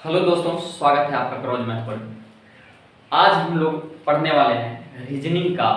Hello दोस्तों, स्वागत है आपका क्रॉज मैथ पर। आज हम लोग पढ़ने वाले हैं रीजनिंग का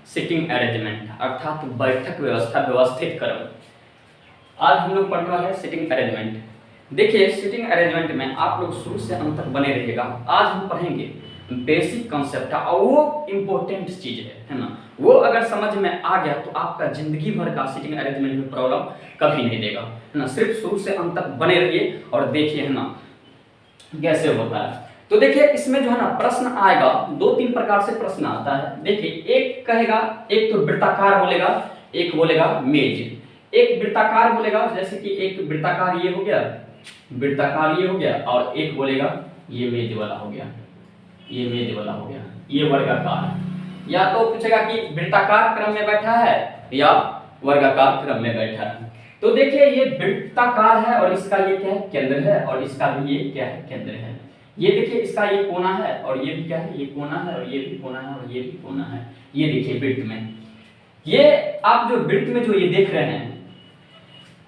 सिटिंग अरेंजमेंट अर्थात बैठक व्यवस्था, व्यवस्थित क्रम। आज हम लोग पढ़ने वाले हैं सिटिंग अरेंजमेंट। देखिए, सिटिंग अरेंजमेंट में आप लोग शुरू से अंत तक बने रहिएगा। आज हम पढ़ेंगे बेसिक कॉन्सेप्ट और वो इम्पोर्टेंट चीज है ना। वो अगर समझ में आ गया तो आपका जिंदगी भर का सिटिंग अरेंजमेंट में प्रॉब्लम कभी नहीं देगा, है ना। सिर्फ शुरू से अंत तक बने रहिए और देखिए, है ना, कैसे होता है। तो देखिए, इसमें जो है ना प्रश्न आएगा, दो तीन प्रकार से प्रश्न आता है। देखिए, एक कहेगा, एक तो वृत्ताकार बोलेगा, एक बोलेगा मेज। एक वृत्ताकार बोलेगा, जैसे कि एक वृत्ताकार ये हो गया, वृत्ताकार ये हो गया, और एक बोलेगा ये मेज वाला हो गया, ये मेज वाला हो गया, ये वर्गाकार। या तो पूछेगा कि वृत्ताकार क्रम में बैठा है या वर्गाकार क्रम में बैठा है। तो देखिए, ये वृत्ताकार है और इसका ये क्या है, केंद्र है, और इसका भी ये क्या है, केंद्र है। ये देखिए, इसका ये कोना है और ये भी क्या है, ये कोना है, और ये भी कोना है, और ये भी कोना है। ये देखिए वृत्त में, ये आप जो वृत्त में जो ये देख रहे हैं,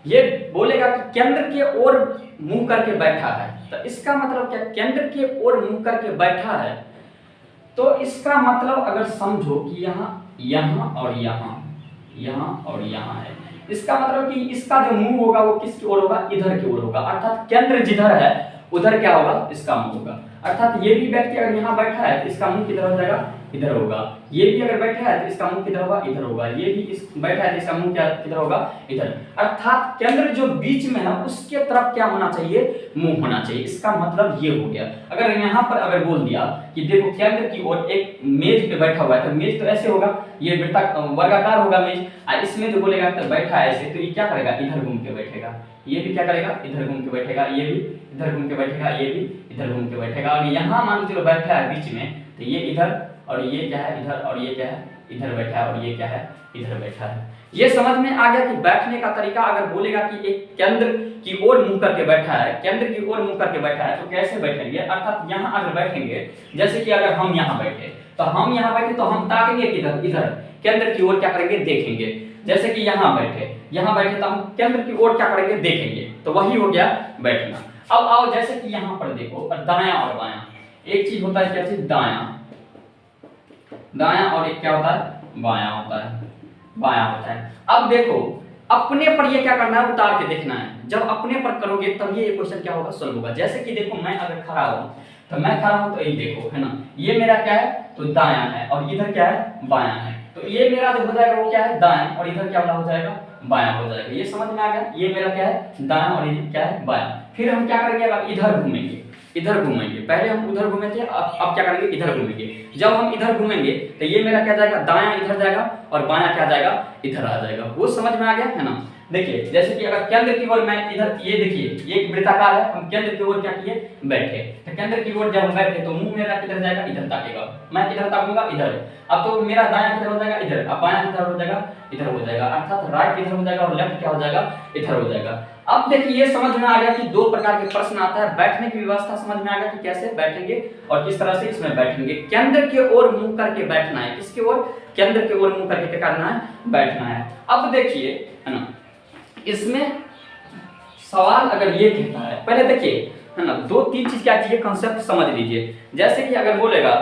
ये बोलेगा कि केंद्र के ओर मुंह करके बैठा है। तो इसका मतलब क्या, केंद्र के ओर मुंह करके बैठा है। तो इसका मतलब अगर समझो कि यहाँ, यहाँ और यहाँ, यहाँ और यहाँ है। इसका मतलब कि इसका जो मुंह होगा वो किसकी ओर होगा, इधर की ओर होगा। अर्थात केंद्र जिधर है उधर क्या होगा, इसका मुंह होगा। अर्थात ये भी व्यक्ति अगर यहाँ बैठा है तो इसका मुंह किधर हो जाएगा, इधर होगा। ये भी अगर बैठा है तो इसका मुंह किधर होगा, इधर होगा। ये भी इस बैठा है तो इसका मुंह क्या किधर होगा, इधर। अर्थात केंद्र जो बीच में है उसके तरफ क्या होना चाहिए, मुंह होना चाहिए। इसका मतलब ये हो गया। अगर यहाँ पर अगर बोल दिया कि देखो केंद्र की ओर एक मेज पे बैठा हुआ है, तो मेज तो ऐसे होगा, ये वर्गाकार होगा मेज। और इसमें जो बोलेगा तो बैठा है ऐसे, तो ये क्या करेगा, इधर घूम के बैठेगा। ये भी क्या करेगा, इधर घूम के बैठेगा। ये भी इधर घूम के बैठेगा, ये भी इधर घूम के बैठेगा। और यहाँ मान लो बैठा है बीच में, तो ये इधर, और ये क्या है, इधर, और ये क्या है, इधर बैठा है, और ये क्या है, इधर बैठा है। ये समझ में आ गया कि बैठने का तरीका। अगर बोलेगा कि एक केंद्र की ओर मुंह करके बैठा है, केंद्र की ओर मुंह करके बैठा है, तो कैसे बैठेंगे। अर्थात यहाँ अगर बैठेंगे, जैसे कि अगर हम यहाँ बैठे, तो हम यहाँ बैठे तो हम ताकेंगे किधर, इधर, केंद्र की ओर क्या करेंगे, देखेंगे। जैसे कि यहाँ बैठे, यहाँ बैठे तो हम केंद्र की ओर क्या करेंगे, देखेंगे। तो वही हो गया बैठना। अब आओ, जैसे कि यहाँ पर देखो, और दायां और बायां, एक चीज होता है, क्या चीज, दायां, दायां, और एक क्या होता है, बायां होता है, बायां होता है। अब देखो, अपने पर ये क्या करना है, उतार के देखना है। जब अपने पर करोगे तब ये क्वेश्चन क्या होगा, सॉल्व होगा। जैसे कि देखो, मैं अगर खड़ा हूं, तो मैं खड़ा हूं तो ये देखो, है ना, ये मेरा क्या है, तो दायां है, और इधर क्या है, बायां है। तो ये मेरा जो हो जाएगा वो क्या है, दायां, और इधर क्या हो जाएगा, बायां हो जाएगा। ये समझ में आ गया। ये मेरा क्या है, दायां, और ये क्या है, बायां। फिर हम क्या करेंगे, अब इधर घूमेंगे, इधर घूमेंगे। पहले हम उधर घूमे थे, अब क्या करेंगे, इधर घूमेंगे। जब हम इधर घूमेंगे तो ये मेरा क्या जाएगा, दायां इधर जाएगा, और बायां क्या जाएगा, इधर आ जाएगा। वो समझ में आ गया, है ना। देखिए, जैसे कि अगर केंद्र की ओर मैं इधर, ये देखिए, ये एक वृत्ताकार है, हम केंद्र की ओर क्या किए, बैठे। तो केंद्र की ओर जब हम बैठे तो मुंह मेरा किधर जाएगा, इधर ताकेगा। मैं किधर ताकूंगा, इधर। अब तो मेरा दायां किधर हो जाएगा, इधर। अब बायां किधर हो जाएगा, इधर हो जाएगा। अर्थात राइट किधर हो जाएगा, और लेफ्ट क्या हो जाएगा, इधर हो जाएगा। अब देखिए, ये समझ में आ गया कि दो प्रकार के प्रश्न आता है। बैठने की व्यवस्था समझ में आ गया कि कैसे बैठेंगे और किस तरह से इसमें बैठेंगे। केंद्र के ओर मुंह करके बैठना है। किसके ओर, केंद्र के ओर मुंह करके क्या करना है, बैठना है। अब देखिए, है ना, इसमें सवाल अगर ये कहता है, पहले देखिए, है ना, दो तीन चीज क्या चाहिए, कंसेप्ट समझ लीजिए। जैसे कि अगर बोलेगा,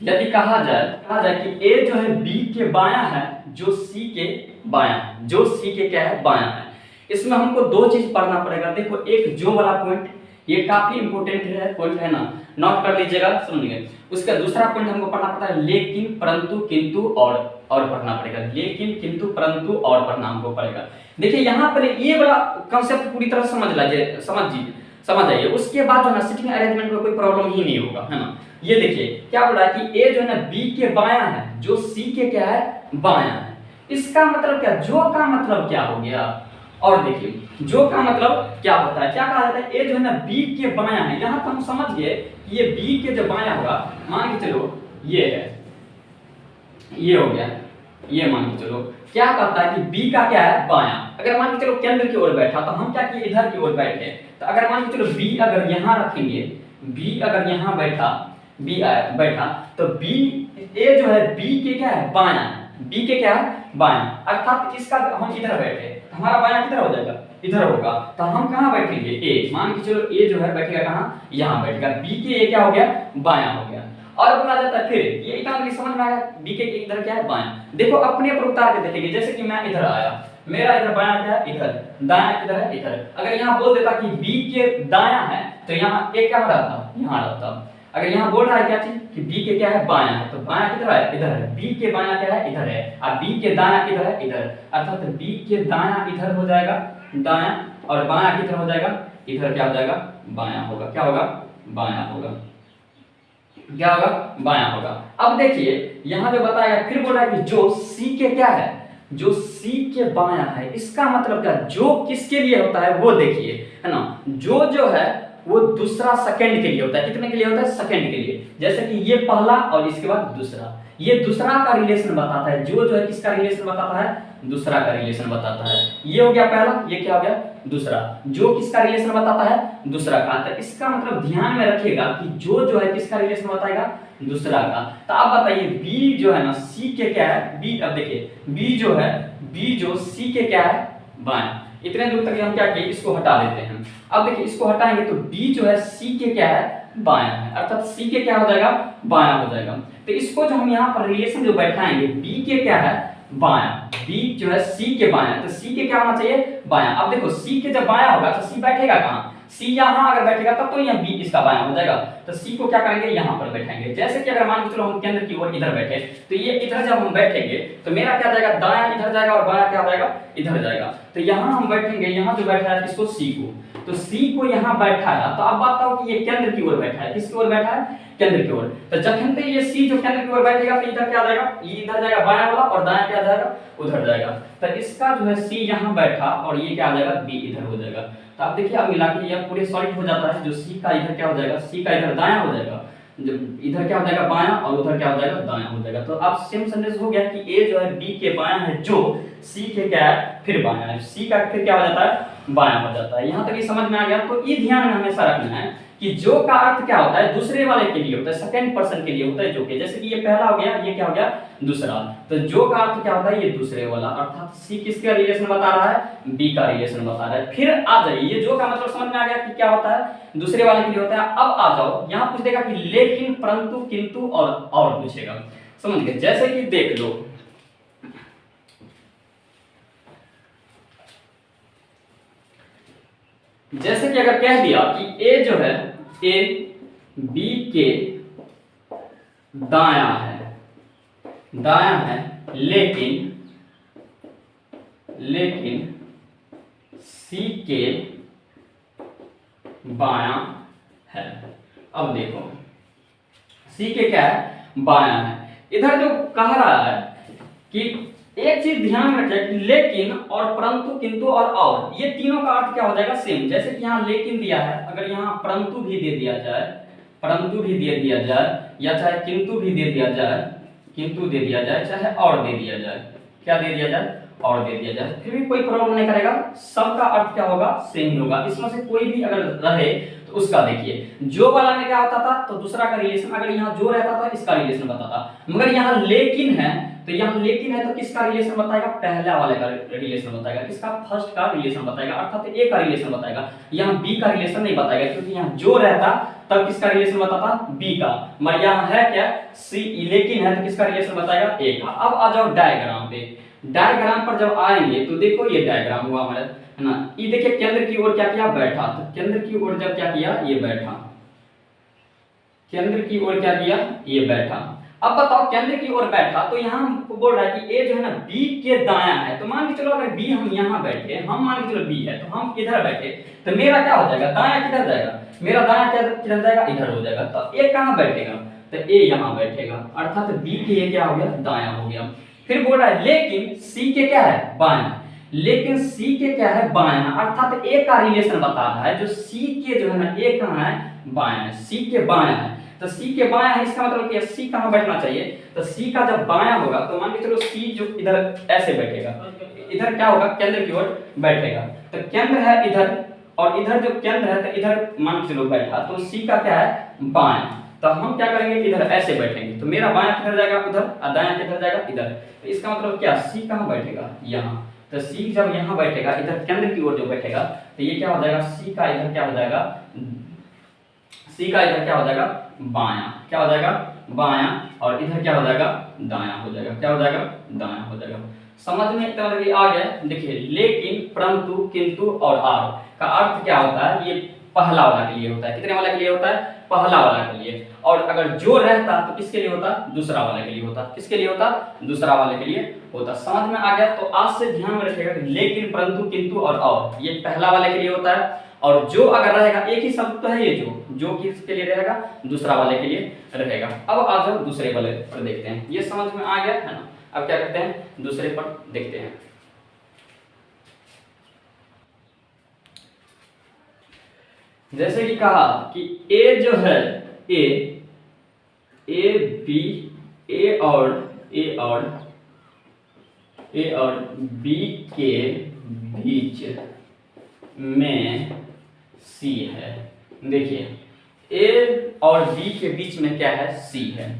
यदि कहा जाए कि ए जो है बी के बायां है, जो सी के बायां है, जो सी के क्या है, बायां है। इसमें हमको दो चीज पढ़ना पड़ेगा। देखो, एक जो वाला पॉइंट, ये काफी इंपोर्टेंट है पॉइंट, है ना, नोट कर लीजिएगा, सुनिए। उसका दूसरा पॉइंट हमको पढ़ना पड़ता है लेकिन, परंतु, किंतु, और पढ़ना पड़ेगा। लेकिन, किंतु, परंतु, और पढ़ना हमको पड़ेगा। देखिए, यहाँ पर ये वाला कंसेप्ट पूरी तरह समझ जाइए। उसके बाद जो है ना, सिटिंग अरेंजमेंट में कोई प्रॉब्लम ही नहीं होगा, है ना। ये देखिए क्या बोला है कि ए जो है ना बी के बायां है, जो सी के क्या है, बायां है। इसका मतलब क्या, जो का मतलब क्या हो गया। और देखिए, जो का मतलब क्या होता है, क्या कहा जाता है, ए जो है ना बी के बायां है। यहाँ तो हम समझ गए कि ये बी के जो बायां होगा, मान के चलो ये है, ये हो गया, ये मान के चलो क्या कहता है कि बी का क्या है, बायां। अगर मान के चलो केंद्र की ओर बैठा तो हम क्या किए, इधर की ओर बैठे। तो अगर मान के चलो बी अगर यहाँ रखेंगे, बी अगर यहाँ बैठा, बी बैठा, तो बी, ए जो है बी के क्या है, बायां है। बी के क्या है, बायां। अर्थात इसका हम इधर बैठे, हमारा बायां किधर हो जाएगा, इधर होगा, तो हम कहाँ बैठेंगे, ए, मान के चलो ए जो है बैठेगा कहाँ, यहाँ बैठेगा, बी के ये क्या हो गया, बायां हो गया। और अब आ जाता है फिर ये इतना समझ में आया, बी के इधर क्या है, बायां। देखो अपने ऊपर उतार के देखेंगे, जैसे कि मैं इधर आया, मेरा इधर बायां क्या है, इधर, दायां किधर है, इधर। अगर यहाँ बोल देता कि बी के दायां है तो यहाँ ए क्या रहता, यहाँ रहता। अगर यहाँ बोल रहा है क्या चीज कि बी के क्या है, बायां है, तो बायां किधर है, इधर है। बी के बायां क्या है, इधर है, और बी के दायां किधर है, इधर। अर्थात बी के दायां इधर हो जाएगा, दायां, और बायां किधर हो जाएगा, इधर क्या हो जाएगा, बायां होगा। क्या होगा, बायां होगा। क्या होगा, बायां होगा। अब देखिए यहाँ जो बताया, फिर बोला कि जो सी के क्या है, जो सी के बायां है, इसका मतलब क्या, जो किसके लिए होता है वो देखिए, है ना। जो है वो दूसरा सेकंड के लिए होता है। कितने के लिए होता है, सेकंड के लिए। जैसे कि ये पहला और इसके बाद दूसरा, ये दूसरा का रिलेशन बताता है। जो है किसका रिलेशन बताता है, दूसरा का रिलेशन बताता है। ये हो गया पहला, ये क्या हो गया, दूसरा। जो किसका रिलेशन बताता है, दूसरा का। तो इसका मतलब ध्यान में रखिएगा कि जो है किसका रिलेशन बताएगा, दूसरा का। तो आप बताइए बी जो है ना, सी के क्या है, बी, अब देखिए बी जो है, बी जो सी के क्या है, बायां। इतने दूर तक हम क्या किए, इसको हटा देते हैं। अब देखिए इसको हटाएंगे तो बी जो है सी के क्या है, बायां है, अर्थात सी के क्या हो जाएगा, बायां हो जाएगा। तो इसको जो हम यहाँ पर रिलेशन जो बैठाएंगे, बी के क्या है, बायां, बी जो है सी के बायां, तो सी के क्या होना चाहिए, बायां। अब देखो सी के जब बायां होगा तो सी बैठेगा कहाँ, सी यहाँ अगर बैठेगा तब तो यहाँ बी इसका बायां हो जाएगा। तो सी को क्या करेंगे, यहाँ पर बैठाएंगे। जैसे कि अगर मान के चलो हम केंद्र की ओर इधर बैठे, तो ये इधर जब हम बैठेंगे तो मेरा क्या जाएगा, दायां इधर जाएगा और बायां क्या जाएगा, इधर जाएगा। तो यहाँ हम बैठेंगे, यहाँ जो बैठा है इसको सी को, तो सी को यहाँ बैठाया, तो अब बात बताओ कि ये केंद्र की ओर बैठा है, किसकी ओर बैठा है, केंद्र की ओर। तो जखन तक ये सी जो केंद्र की ओर बैठेगा तो इधर क्या आ जाएगा, ये इधर जाएगा बायां वाला, और दायां क्या जाएगा, उधर जाएगा। तो इसका जो है सी यहाँ बैठा और ये क्या आ जाएगा, बी इधर हो जाएगा। तो आप देखिए अब मिला के ये पूरे सॉलिड हो जाता है। जो सी का इधर क्या हो जाएगा, सी का इधर दायां हो जाएगा, जब इधर क्या हो जाएगा, बायां, और उधर क्या हो जाएगा, दायां हो जाएगा। तो आप सेम सेंटेंस हो गया कि ए जो है बी के बायां है, जो सी के क्या है, फिर बायां है, सी का फिर क्या हो जाता है, बायां हो जाता है। यहाँ तक ये समझ में आ गया। तो ये ध्यान में हमेशा रखना है कि जो का अर्थ क्या होता है, दूसरे वाले के लिए होता है, सेकंड पर्सन के लिए होता है जो के। जैसे कि ये पहला हो गया, ये क्या हो गया, दूसरा। तो जो का अर्थ क्या होता है, ये दूसरे वाला, अर्थात सी किसका रिलेशन बता रहा है, बी का रिलेशन बता रहा है। फिर आ जाइए, ये जो का मतलब समझ में आ गया कि क्या होता है, दूसरे वाले के लिए होता है। अब आ जाओ, यहाँ पूछ देगा कि लेकिन, परंतु, किंतु और पूछेगा, समझ गए। जैसे कि देख लो, जैसे कि अगर कह दिया कि ए जो है, ए बी के दायां है, दायां है, लेकिन सी के बायां है। अब देखो सी के क्या है, बायां है। इधर जो कह रहा है कि एक चीज ध्यान में रखिए कि लेकिन और परंतु, किंतु और ये तीनों का अर्थ क्या हो जाएगा, सेम। जैसे कि यहाँ लेकिन दिया है, अगर यहाँ परंतु भी दे दिया जाए, परंतु भी दे दिया जाए, या चाहे किंतु भी दे दिया जाए, किंतु दे दिया जाए, चाहे और दे दिया जाए, क्या दे दिया जाए, और दे दिया जाए, फिर भी कोई प्रॉब्लम नहीं करेगा, सबका अर्थ क्या होगा, सेम ही होगा। इसमें से कोई भी अगर रहे तो उसका देखिए, जो वाला में क्या होता था तो दूसरा का रिलेशन, अगर यहाँ जो रहता था इसका रिलेशन बताता, मगर यहाँ लेकिन है तो यहाँ लेकिन है तो किसका रिलेशन बताएगा, पहला वाले का रिलेशन बताएगा, किसका, फर्स्ट का रिलेशन बताएगा, अर्थात ए का रिलेशन बताएगा। यहाँ बी का रिलेशन नहीं बताएगा, क्योंकि यहाँ जो रहता तब किसका रिलेशन बताता, बी का। मगर यहाँ है क्या, सी, लेकिन है तो किसका रिलेशन बताएगा, ए का। अब आ जाओ डायग्राम पे। डायग्राम पर जब आएंगे तो देखो ये डायग्राम हुआ हमारा, है ना। ये देखिए केंद्र की ओर क्या किया, बैठा, तो केंद्र की ओर जब क्या किया, ये बैठा, केंद्र की ओर क्या किया, ये बैठा। अब बताओ केंद्र की ओर बैठा तो यहाँ हमको बोल रहा है कि ए जो है ना बी के दायां है। तो मान के चलो अगर बी हम यहाँ बैठे, हम मान के चलो बी है तो हम इधर बैठे, तो मेरा क्या हो जाएगा, दायां किधर जाएगा, मेरा दायां किधर जाएगा, इधर हो जाएगा। तो ए कहाँ बैठेगा, तो ए यहाँ बैठेगा, अर्थात बी के ये क्या हो गया, दायां हो गया। फिर बोल रहा है लेकिन सी के क्या है, बायां, लेकिन सी के क्या है, बायां, अर्थात ए का रिलेशन बता रहा है। जो सी के जो है ना, ए कहाँ है, बायां है, सी के बायां है। तो सी के बायां है, इसका मतलब कि सी कहाँ बैठना चाहिए, तो सी का जब बायां होगा तो मान के चलो सी जो इधर ऐसे बैठेगा, इधर क्या होगा, केंद्र की ओर बैठेगा। तो केंद्र है इधर, और इधर जो केंद्र है तो इधर मान के चलो बैठा, तो सी का क्या है, बायां। तो हम क्या करेंगे कि इधर ऐसे बैठेंगे, तो मेरा बायां किधर जाएगा, उधर, और दायां किधर जाएगा, इधर। तो इसका मतलब क्या, सी कहाँ बैठेगा, यहाँ। तो सी जब यहाँ बैठेगा, इधर केंद्र की ओर जो बैठेगा, तो ये क्या हो जाएगा, सी का इधर क्या हो जाएगा, सी का इधर क्या हो जाएगा, बायां, क्या हो जाएगा, बायां, और इधर क्या हो जाएगा, दायां हो जाएगा, क्या हो जाएगा, दायां हो जाएगा। समझ में एक तरह आ गया। देखिए लेकिन, परंतु, किंतु और आर का अर्थ क्या होता है, ये पहला वाला के लिए होता है। कितने वाला के लिए होता है, पहला वाला के लिए। और अगर जो रहता तो किसके लिए होता, दूसरा वाले के लिए होता। किसके लिए होता, दूसरा वाले के लिए होता। समझ में आ गया। तो आज से ध्यान में रखिएगा, लेकिन, परंतु, किंतु और ये पहला वाले के लिए होता है, और जो अगर रहेगा, एक ही शब्द तो है ये, जो किसके लिए रहेगा, दूसरा वाले के लिए रहेगा। अब आ जाओ दूसरे वाले पर देखते हैं। ये समझ में आ गया है ना। अब क्या करते हैं, दूसरे पर देखते हैं। जैसे कि कहा कि ए जो है, ए बी, ए और बी के बीच में सी है। देखिए ए और बी के बीच में क्या है, सी है।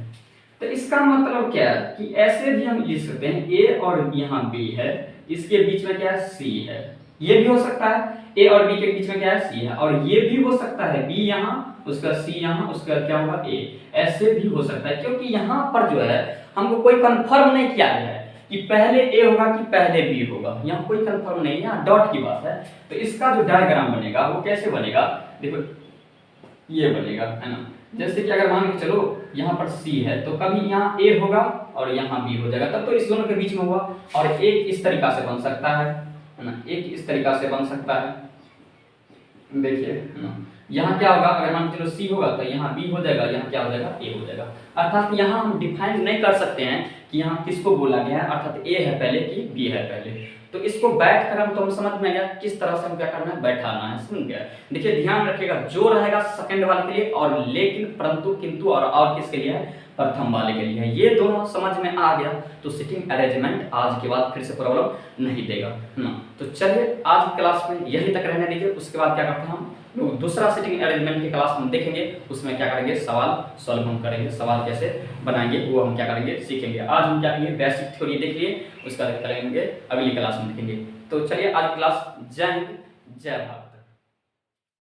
तो इसका मतलब क्या है कि ऐसे भी हम लिख सकते हैं, ए और यहाँ बी है, इसके बीच में क्या है, सी है। ये भी हो सकता है, ए और बी के बीच में क्या है, सी है। और ये भी हो सकता है, बी यहाँ, उसका सी यहाँ, उसका क्या होगा, ए। ऐसे भी हो सकता है, क्योंकि यहाँ पर जो है हमको कोई कंफर्म नहीं किया गया है कि पहले ए होगा कि पहले बी होगा। यहाँ कोई कंफर्म नहीं है, यहाँ डॉट की बात है। तो इसका जो डायग्राम बनेगा वो कैसे बनेगा, देखो ये बनेगा, है ना। जैसे कि अगर मान के चलो यहाँ पर सी है, तो कभी यहाँ ए होगा और यहाँ बी हो जाएगा, तब तो इस दोनों के बीच में हुआ। और एक इस तरीका से बन सकता है ना, एक इस तरीका से बन सकता है। देखिए यहाँ क्या होगा, अगर मान के चलो सी होगा तो यहाँ बी हो जाएगा, यहाँ क्या हो जाएगा, ए हो जाएगा। अर्थात यहाँ हम डिफाइन नहीं कर सकते हैं कि यहाँ किसको बोला गया है, अर्थात ए है पहले कि बी है पहले। तो इसको बैठ कर हम समझ में गया किस तरह से हम क्या करना है, बैठाना है। समझ गया। देखिए ध्यान रखिएगा, जो रहेगा सेकंड वाले के लिए, और लेकिन, परंतु, किंतु और किसके लिए है, प्रथम वाले के लिए है। ये दोनों समझ में आ गया तो सिटिंग अरेंजमेंट आज के बाद फिर से प्रॉब्लम नहीं देगा ना। तो चलिए आज की क्लास में यही तक रहने दीजिए। उसके बाद क्या करते हैं हम लोग, दूसरा सिटिंग अरेंजमेंट की क्लास हम देखेंगे। उसमें क्या करेंगे, सवाल सॉल्व हम करेंगे, सवाल कैसे बनाएंगे वो हम क्या करेंगे, सीखेंगे। आज हम क्या करेंगे, बेसिक थ्योरी देख लिए, उसका करेंगे अगली क्लास में देखेंगे। तो चलिए आज क्लास, जय हिंद जय भारत।